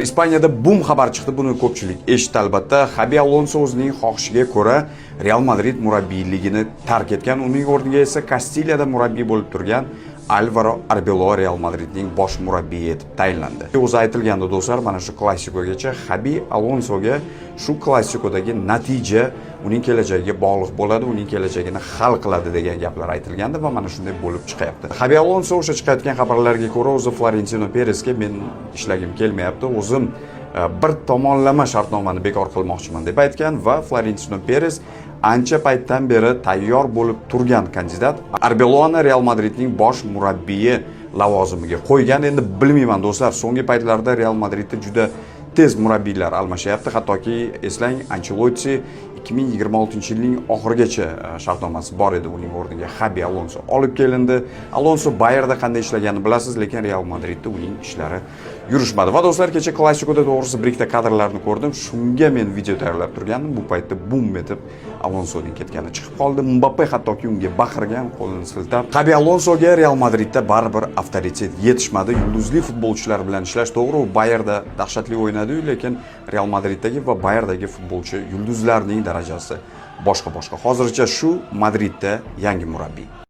Ispaniyada bum xabar chiqdi, buni ko'pchilik eshitdi albatta. Xabi Alonso o'zining xohishiga ko'ra Real Madrid murabbiyligini tark etgan, uning o'rniga esa Kastiliyada murabbiy bo'lib turgan Alvaro Arbeloa Real Madridning bosh murabbiyi etib tayinlandi. O'zi aytilganda do'stlar, mana shu klassikogacha Xabi Alonsoga shu klassikodagi natija uning kelajagiga bog'liq bo'ladi, uning kelajagini hal qiladi degan gaplar aytilgandi va mana shunday bo'lib chiqyapti. Xabi Alonso o'sha chiqayotgan xabarlarga ko'ra o'zi Florentino Perezga men ishlagim kelmayapti, o'zim bir tomonlama shartnomani bekor qilmoqchiman deb aytgan va Florentino Perez ancha paytdan beri tayyor bo'lib turgan kandidat Arbeloani Real Madridning bosh murabbiyi lavozimiga qo'ygan. Endi bilmayman do'stlar, so'nggi paytlarda Real Madridda juda tez murabbiylar almashyapti. Hattoki eslang, Ancelotti 2026-yilning oxirigacha shartnomasi bor edi, uning o'rniga Xabi Alonso olib kelindi. Alonso Bayerda qanday ishlaganini bilasiz, lekin Real Madridda uning ishlari yurishmadi. Va do'stlar, kecha klassikoda to'g'risi bir ikkita kadrlarni ko'rdim. Shunga men video tayyorlab turgandim. Bu paytda bum etib Alonsoning ketgani chiqib qoldi. Mbappe hattoki unga baqirgan, qo'lini siltab. Xabi Alonsoga Real Madridda baribir avtoritet yetishmadi. Yulduzli futbolchilar bilan ishlash to'g'ri, u Bayerda dahshatli o'ynadi, lekin Real Madriddagi va Bayerdagi futbolchi yulduzlarning darajasi boshqa. Hozircha shu Madridda yangi murabbiy.